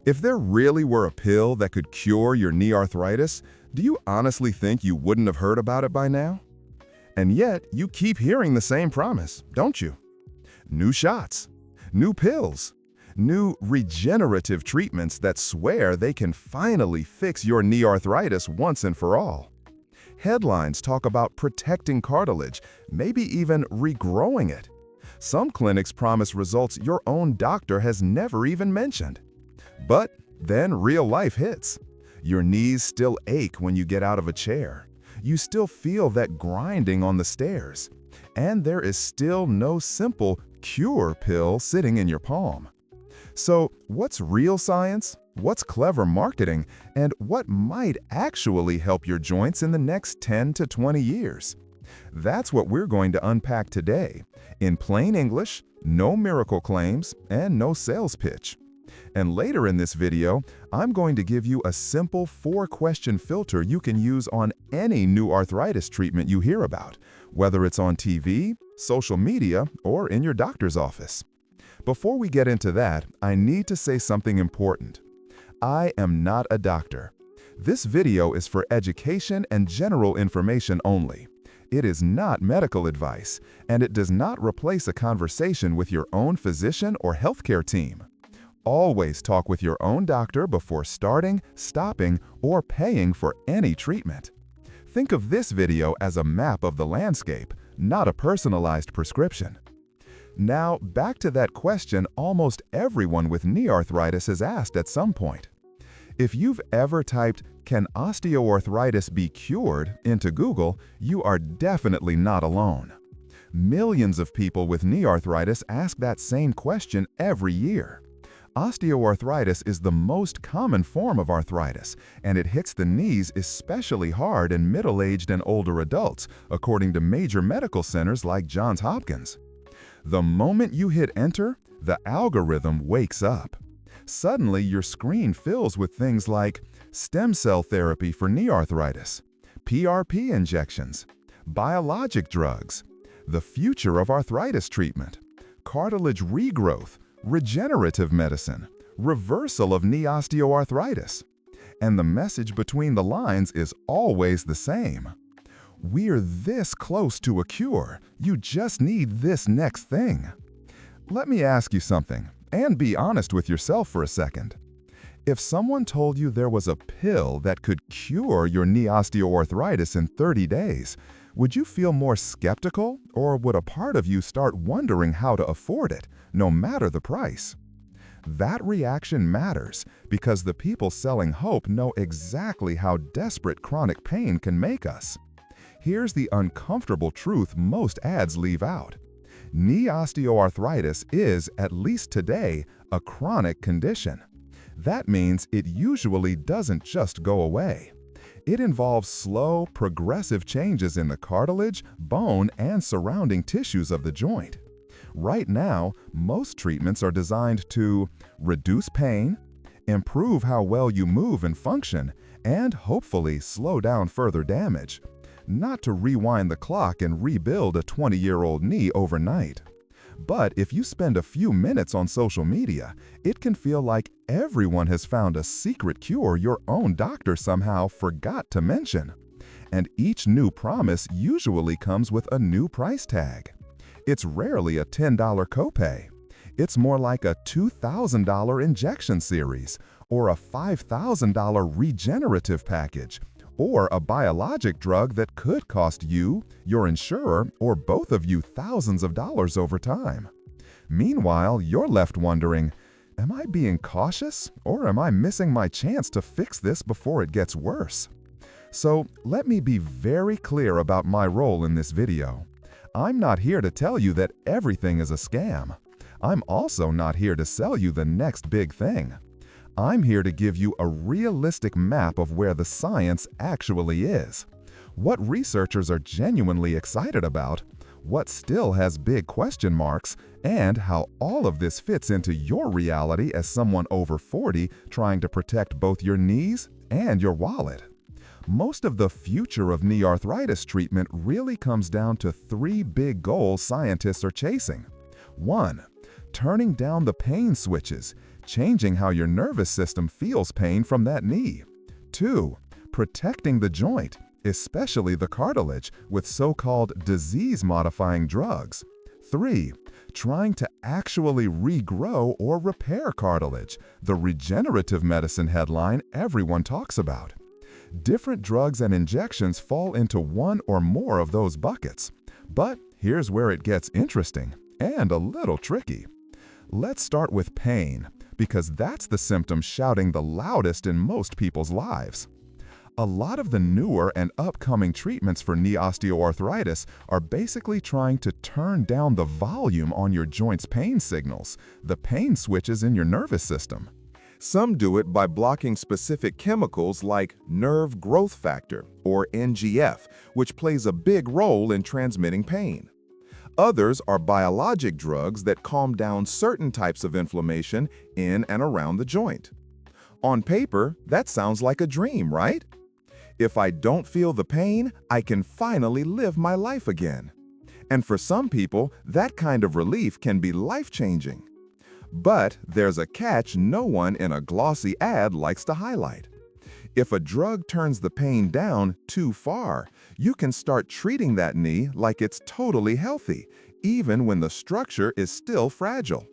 If there really were a pill that could cure your knee arthritis, do you honestly think you wouldn't have heard about it by now? And yet, you keep hearing the same promise, don't you? New shots, new pills, new regenerative treatments that swear they can finally fix your knee arthritis once and for all. Headlines talk about protecting cartilage, maybe even regrowing it. Some clinics promise results your own doctor has never even mentioned. But then real life hits. Your knees still ache when you get out of a chair. You still feel that grinding on the stairs. And there is still no simple cure pill sitting in your palm. So, what's real science? What's clever marketing? And what might actually help your joints in the next 10 to 20 years? That's what we're going to unpack today. In plain English, no miracle claims and no sales pitch. And later in this video, I'm going to give you a simple 4-question filter you can use on any new arthritis treatment you hear about, whether it's on TV, social media, or in your doctor's office. Before we get into that, I need to say something important. I am not a doctor. This video is for education and general information only. It is not medical advice, and it does not replace a conversation with your own physician or healthcare team. Always talk with your own doctor before starting, stopping, or paying for any treatment. Think of this video as a map of the landscape, not a personalized prescription. Now, back to that question almost everyone with knee arthritis has asked at some point. If you've ever typed, "Can osteoarthritis be cured?" into Google, you are definitely not alone. Millions of people with knee arthritis ask that same question every year. Osteoarthritis is the most common form of arthritis, and it hits the knees especially hard in middle-aged and older adults, according to major medical centers like Johns Hopkins. The moment you hit enter, the algorithm wakes up. Suddenly, your screen fills with things like stem cell therapy for knee arthritis, PRP injections, biologic drugs, the future of arthritis treatment, cartilage regrowth, regenerative medicine, reversal of knee osteoarthritis. And the message between the lines is always the same. We're this close to a cure. You just need this next thing. Let me ask you something, and be honest with yourself for a second. If someone told you there was a pill that could cure your knee osteoarthritis in 30 days, would you feel more skeptical, or would a part of you start wondering how to afford it, no matter the price? That reaction matters because the people selling hope know exactly how desperate chronic pain can make us. Here's the uncomfortable truth most ads leave out. Knee osteoarthritis is, at least today, a chronic condition. That means it usually doesn't just go away. It involves slow, progressive changes in the cartilage, bone, and surrounding tissues of the joint. Right now, most treatments are designed to reduce pain, improve how well you move and function, and hopefully slow down further damage. Not to rewind the clock and rebuild a 20-year-old knee overnight. But if you spend a few minutes on social media, it can feel like everyone has found a secret cure your own doctor somehow forgot to mention. And each new promise usually comes with a new price tag. It's rarely a $10 copay. It's more like a $2,000 injection series, or a $5,000 regenerative package, or a biologic drug that could cost you, your insurer, or both of you thousands of dollars over time. Meanwhile, you're left wondering, am I being cautious, or am I missing my chance to fix this before it gets worse? So let me be very clear about my role in this video. I'm not here to tell you that everything is a scam. I'm also not here to sell you the next big thing. I'm here to give you a realistic map of where the science actually is, what researchers are genuinely excited about, what still has big question marks, and how all of this fits into your reality as someone over 40 trying to protect both your knees and your wallet. Most of the future of knee arthritis treatment really comes down to 3 big goals scientists are chasing. 1. Turning down the pain switches, changing how your nervous system feels pain from that knee. 2. Protecting the joint, especially the cartilage, with so-called disease-modifying drugs. 3. Trying to actually regrow or repair cartilage, the regenerative medicine headline everyone talks about. Different drugs and injections fall into one or more of those buckets. But here's where it gets interesting and a little tricky. Let's start with pain, because that's the symptom shouting the loudest in most people's lives. A lot of the newer and upcoming treatments for knee osteoarthritis are basically trying to turn down the volume on your joint's pain signals, the pain switches in your nervous system. Some do it by blocking specific chemicals like nerve growth factor, or NGF, which plays a big role in transmitting pain. Others are biologic drugs that calm down certain types of inflammation in and around the joint. On paper, that sounds like a dream, right? If I don't feel the pain, I can finally live my life again. And for some people, that kind of relief can be life-changing. But there's a catch no one in a glossy ad likes to highlight. If a drug turns the pain down too far, you can start treating that knee like it's totally healthy, even when the structure is still fragile.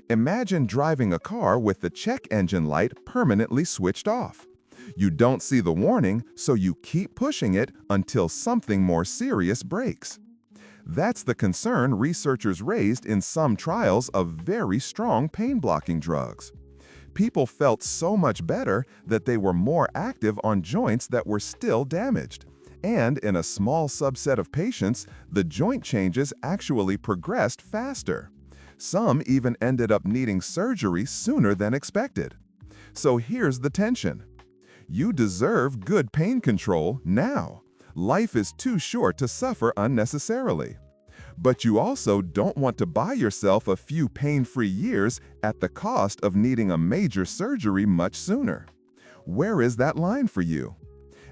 Imagine driving a car with the check engine light permanently switched off. You don't see the warning, so you keep pushing it until something more serious breaks. That's the concern researchers raised in some trials of very strong pain-blocking drugs. People felt so much better that they were more active on joints that were still damaged. And in a small subset of patients, the joint changes actually progressed faster. Some even ended up needing surgery sooner than expected. So here's the tension. You deserve good pain control now. Life is too short to suffer unnecessarily. But you also don't want to buy yourself a few pain-free years at the cost of needing a major surgery much sooner. Where is that line for you?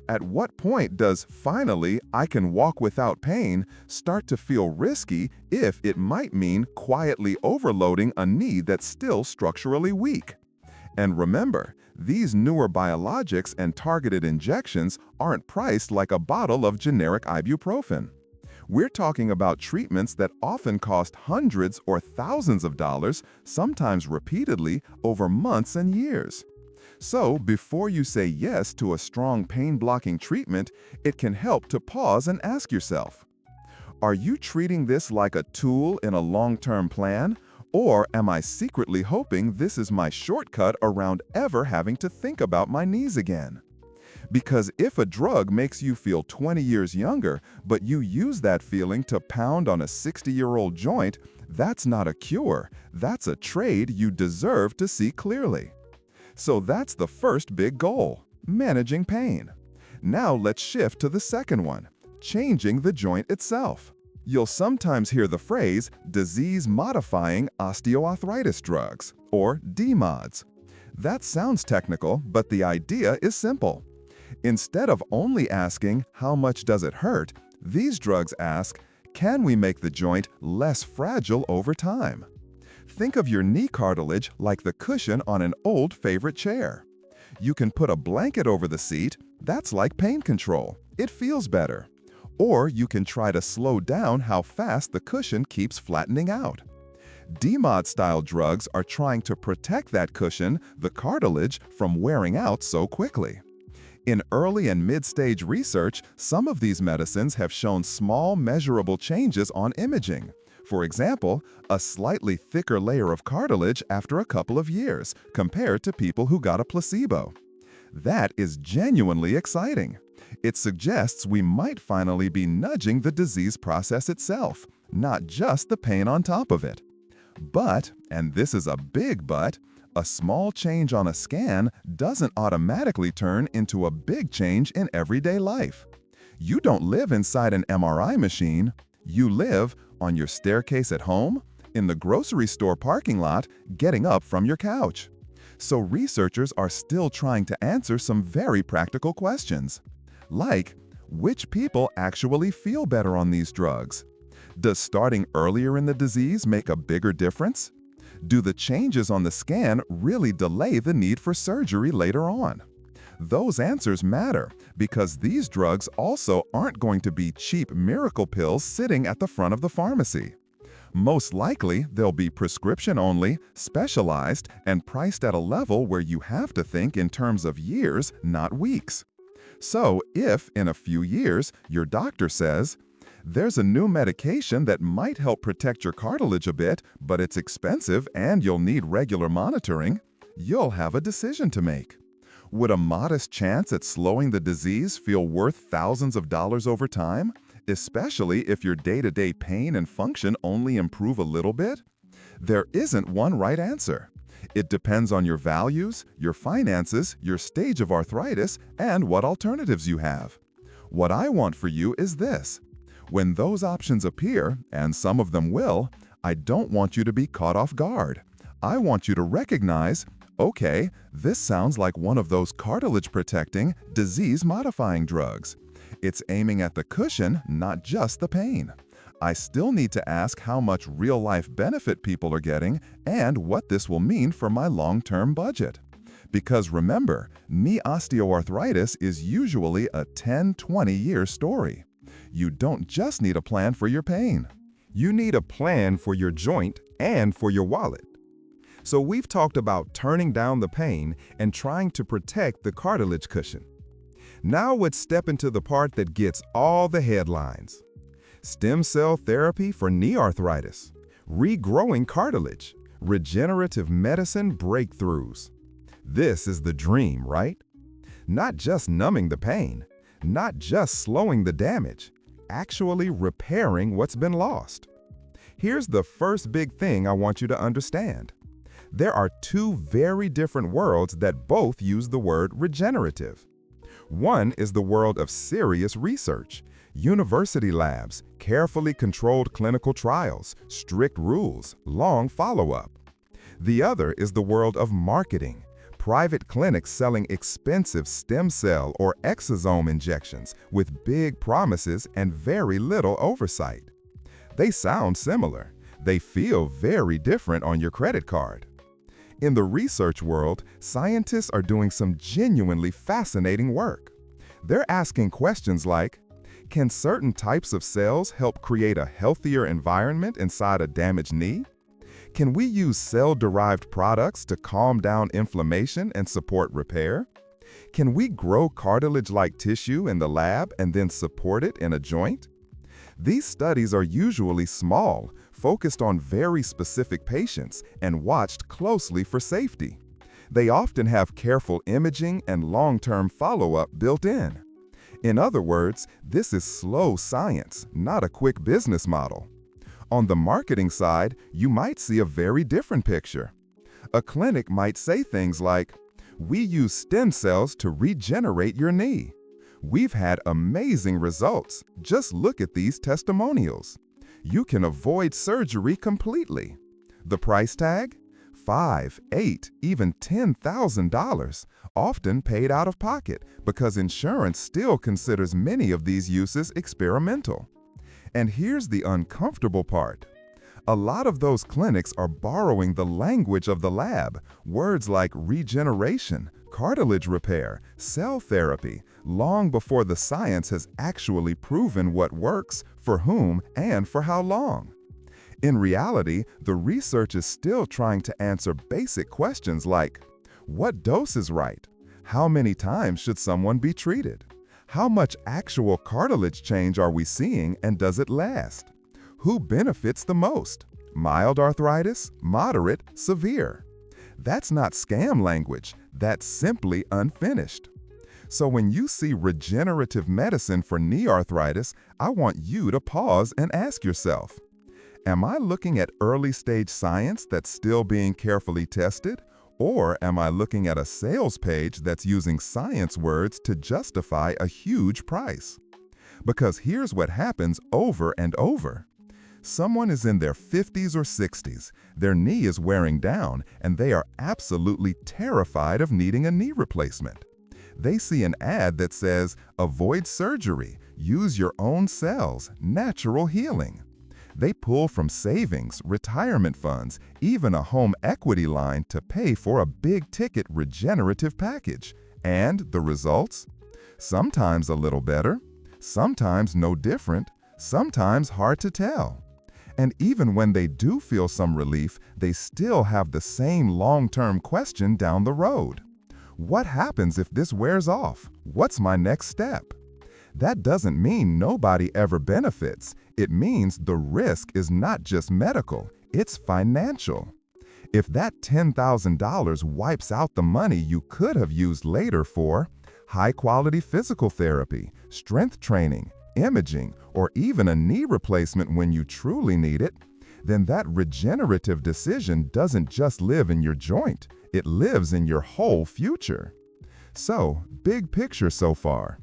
At what point does finally I can walk without pain start to feel risky if it might mean quietly overloading a knee that's still structurally weak? And remember, these newer biologics and targeted injections aren't priced like a bottle of generic ibuprofen. We're talking about treatments that often cost hundreds or thousands of dollars, sometimes repeatedly, over months and years. So, before you say yes to a strong pain-blocking treatment, it can help to pause and ask yourself, are you treating this like a tool in a long-term plan? Or am I secretly hoping this is my shortcut around ever having to think about my knees again? Because if a drug makes you feel 20 years younger, but you use that feeling to pound on a 60-year-old joint, that's not a cure. That's a trade you deserve to see clearly. So that's the first big goal, managing pain. Now let's shift to the second one, changing the joint itself. You'll sometimes hear the phrase disease-modifying osteoarthritis drugs, or DMODs. That sounds technical, but the idea is simple. Instead of only asking, how much does it hurt, these drugs ask, can we make the joint less fragile over time? Think of your knee cartilage like the cushion on an old favorite chair. You can put a blanket over the seat, that's like pain control. It feels better. Or you can try to slow down how fast the cushion keeps flattening out. DMOD-style drugs are trying to protect that cushion, the cartilage, from wearing out so quickly. In early and mid-stage research, some of these medicines have shown small, measurable changes on imaging. For example, a slightly thicker layer of cartilage after a couple of years, compared to people who got a placebo. That is genuinely exciting. It suggests we might finally be nudging the disease process itself, not just the pain on top of it. But, and this is a big but, a small change on a scan doesn't automatically turn into a big change in everyday life. You don't live inside an MRI machine. You live on your staircase at home, in the grocery store parking lot, getting up from your couch. So researchers are still trying to answer some very practical questions. Like, which people actually feel better on these drugs? Does starting earlier in the disease make a bigger difference? Do the changes on the scan really delay the need for surgery later on? Those answers matter because these drugs also aren't going to be cheap miracle pills sitting at the front of the pharmacy. Most likely, they'll be prescription-only, specialized, and priced at a level where you have to think in terms of years, not weeks. So, if, in a few years, your doctor says, "There's a new medication that might help protect your cartilage a bit, but it's expensive and you'll need regular monitoring," you'll have a decision to make. Would a modest chance at slowing the disease feel worth thousands of dollars over time, especially if your day-to-day pain and function only improve a little bit? There isn't one right answer. It depends on your values, your finances, your stage of arthritis, and what alternatives you have. What I want for you is this. When those options appear, and some of them will, I don't want you to be caught off guard. I want you to recognize, okay, this sounds like one of those cartilage-protecting, disease-modifying drugs. It's aiming at the cushion, not just the pain. I still need to ask how much real-life benefit people are getting and what this will mean for my long-term budget. Because remember, knee osteoarthritis is usually a 10-20-year story. You don't just need a plan for your pain. You need a plan for your joint and for your wallet. So we've talked about turning down the pain and trying to protect the cartilage cushion. Now let's step into the part that gets all the headlines. Stem cell therapy for knee arthritis, regrowing cartilage, regenerative medicine breakthroughs. This is the dream, right? Not just numbing the pain, not just slowing the damage, actually repairing what's been lost. Here's the first big thing I want you to understand. There are two very different worlds that both use the word regenerative. One is the world of serious research, university labs, carefully controlled clinical trials, strict rules, long follow-up. The other is the world of marketing, private clinics selling expensive stem cell or exosome injections with big promises and very little oversight. They sound similar. They feel very different on your credit card. In the research world, scientists are doing some genuinely fascinating work. They're asking questions like, can certain types of cells help create a healthier environment inside a damaged knee? Can we use cell-derived products to calm down inflammation and support repair? Can we grow cartilage-like tissue in the lab and then support it in a joint? These studies are usually small, focused on very specific patients, and watched closely for safety. They often have careful imaging and long-term follow-up built in. In other words, this is slow science, not a quick business model. On the marketing side, you might see a very different picture. A clinic might say things like, "We use stem cells to regenerate your knee. We've had amazing results. Just look at these testimonials. You can avoid surgery completely." The price tag? $5,000, $8,000, even $10,000, often paid out of pocket because insurance still considers many of these uses experimental. And here's the uncomfortable part. A lot of those clinics are borrowing the language of the lab, words like regeneration, cartilage repair, cell therapy, long before the science has actually proven what works, for whom, and for how long. In reality, the research is still trying to answer basic questions like, what dose is right? How many times should someone be treated? How much actual cartilage change are we seeing and does it last? Who benefits the most? Mild arthritis, moderate, severe? That's not scam language, that's simply unfinished. So when you see regenerative medicine for knee arthritis, I want you to pause and ask yourself, am I looking at early-stage science that's still being carefully tested? Or am I looking at a sales page that's using science words to justify a huge price? Because here's what happens over and over. Someone is in their 50s or 60s, their knee is wearing down, and they are absolutely terrified of needing a knee replacement. They see an ad that says, avoid surgery, use your own cells, natural healing. They pull from savings, retirement funds, even a home equity line to pay for a big-ticket regenerative package. And the results? Sometimes a little better, sometimes no different, sometimes hard to tell. And even when they do feel some relief, they still have the same long-term question down the road. What happens if this wears off? What's my next step? That doesn't mean nobody ever benefits. It means the risk is not just medical, it's financial. If that $10,000 wipes out the money you could have used later for high-quality physical therapy, strength training, imaging, or even a knee replacement when you truly need it, then that regenerative decision doesn't just live in your joint, it lives in your whole future. So, big picture so far.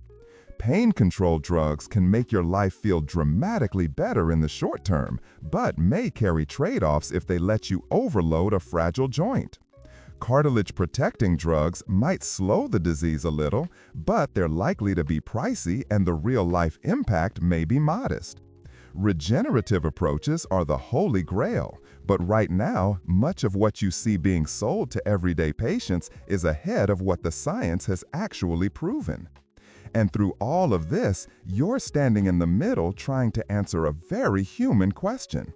Pain control drugs can make your life feel dramatically better in the short term, but may carry trade-offs if they let you overload a fragile joint. Cartilage-protecting drugs might slow the disease a little, but they're likely to be pricey and the real-life impact may be modest. Regenerative approaches are the holy grail, but right now, much of what you see being sold to everyday patients is ahead of what the science has actually proven. And through all of this, you're standing in the middle trying to answer a very human question.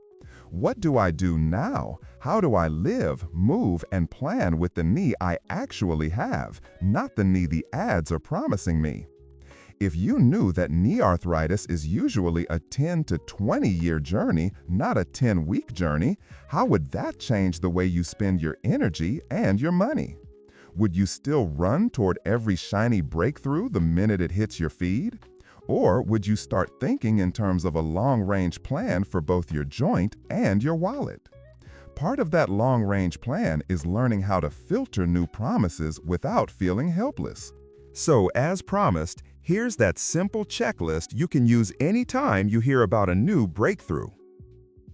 What do I do now? How do I live, move, and plan with the knee I actually have, not the knee the ads are promising me? If you knew that knee arthritis is usually a 10 to 20-year journey, not a 10-week journey, how would that change the way you spend your energy and your money? Would you still run toward every shiny breakthrough the minute it hits your feed? Or would you start thinking in terms of a long-range plan for both your joint and your wallet? Part of that long-range plan is learning how to filter new promises without feeling helpless. So, as promised, here's that simple checklist you can use anytime you hear about a new breakthrough.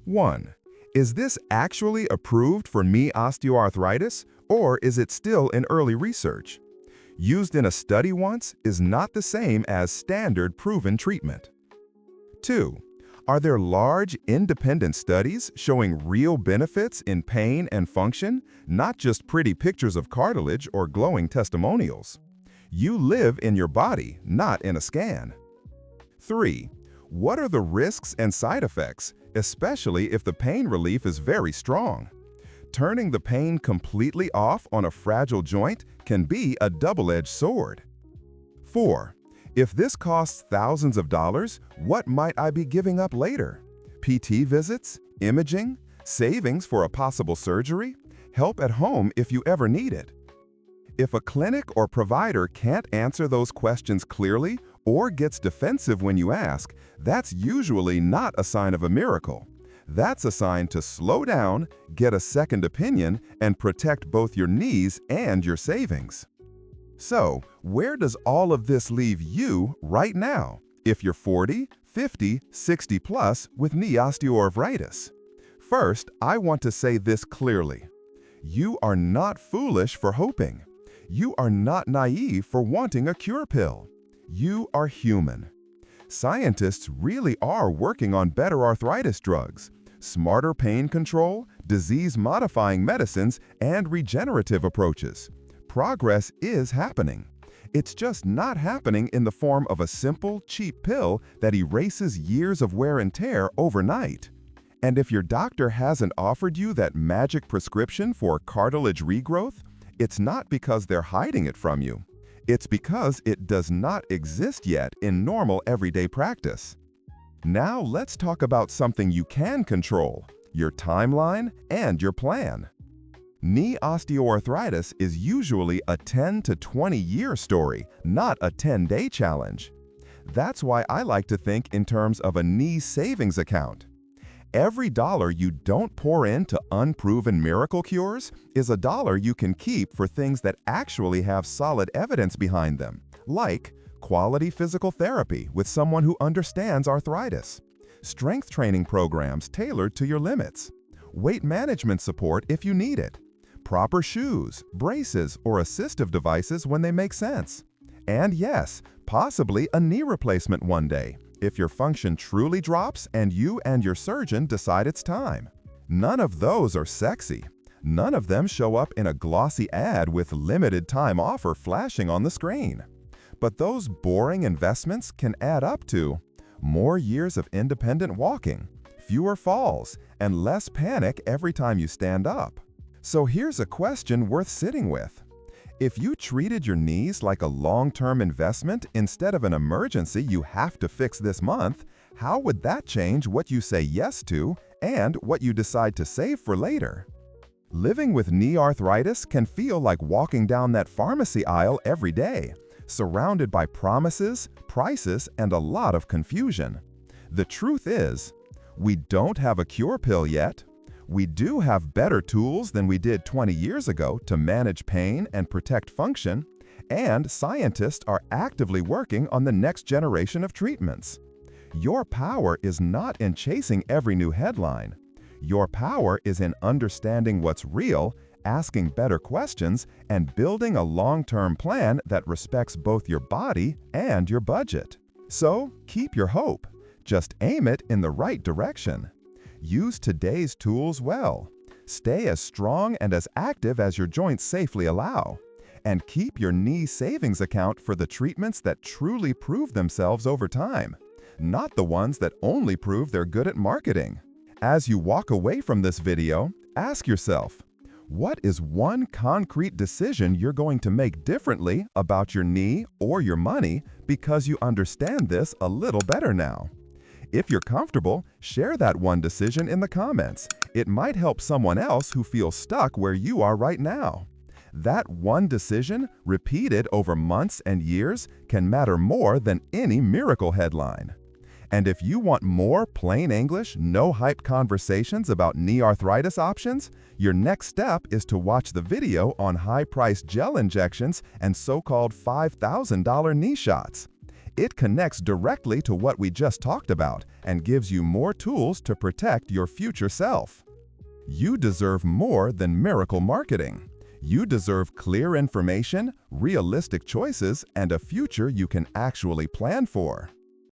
1. Is this actually approved for knee osteoarthritis, or is it still in early research? Used in a study once is not the same as standard proven treatment. 2. Are there large, independent studies showing real benefits in pain and function, not just pretty pictures of cartilage or glowing testimonials? You live in your body, not in a scan. 3. What are the risks and side effects, especially if the pain relief is very strong? Turning the pain completely off on a fragile joint can be a double-edged sword. 4. If this costs thousands of dollars, what might I be giving up later? PT visits, imaging, savings for a possible surgery, help at home if you ever need it. If a clinic or provider can't answer those questions clearly or gets defensive when you ask, that's usually not a sign of a miracle. That's a sign to slow down, get a second opinion, and protect both your knees and your savings. So, where does all of this leave you right now, if you're 40, 50, 60 plus with knee osteoarthritis? First, I want to say this clearly. You are not foolish for hoping. You are not naive for wanting a cure pill. You are human. Scientists really are working on better arthritis drugs, smarter pain control, disease-modifying medicines, and regenerative approaches. Progress is happening. It's just not happening in the form of a simple, cheap pill that erases years of wear and tear overnight. And if your doctor hasn't offered you that magic prescription for cartilage regrowth, it's not because they're hiding it from you. It's because it does not exist yet in normal everyday practice. Now let's talk about something you can control, your timeline and your plan. Knee osteoarthritis is usually a 10 to 20-year story, not a 10-day challenge. That's why I like to think in terms of a knee savings account. Every dollar you don't pour into unproven miracle cures is a dollar you can keep for things that actually have solid evidence behind them, like quality physical therapy with someone who understands arthritis, strength training programs tailored to your limits, weight management support if you need it, proper shoes, braces, or assistive devices when they make sense, and yes, possibly a knee replacement one day, if your function truly drops and you and your surgeon decide it's time. None of those are sexy. None of them show up in a glossy ad with limited time offer flashing on the screen. But those boring investments can add up to more years of independent walking, fewer falls, and less panic every time you stand up. So here's a question worth sitting with. If you treated your knees like a long-term investment instead of an emergency you have to fix this month, how would that change what you say yes to and what you decide to save for later? Living with knee arthritis can feel like walking down that pharmacy aisle every day, surrounded by promises, prices, and a lot of confusion. The truth is, we don't have a cure pill yet. We do have better tools than we did 20 years ago to manage pain and protect function, and scientists are actively working on the next generation of treatments. Your power is not in chasing every new headline. Your power is in understanding what's real, asking better questions, and building a long-term plan that respects both your body and your budget. So, keep your hope. Just aim it in the right direction. Use today's tools well. Stay as strong and as active as your joints safely allow. And keep your knee savings account for the treatments that truly prove themselves over time, not the ones that only prove they're good at marketing. As you walk away from this video, ask yourself, what is one concrete decision you're going to make differently about your knee or your money because you understand this a little better now? If you're comfortable, share that one decision in the comments. It might help someone else who feels stuck where you are right now. That one decision, repeated over months and years, can matter more than any miracle headline. And if you want more plain English, no-hype conversations about knee arthritis options, your next step is to watch the video on high-priced gel injections and so-called $5,000 knee shots. It connects directly to what we just talked about and gives you more tools to protect your future self. You deserve more than miracle marketing. You deserve clear information, realistic choices, and a future you can actually plan for.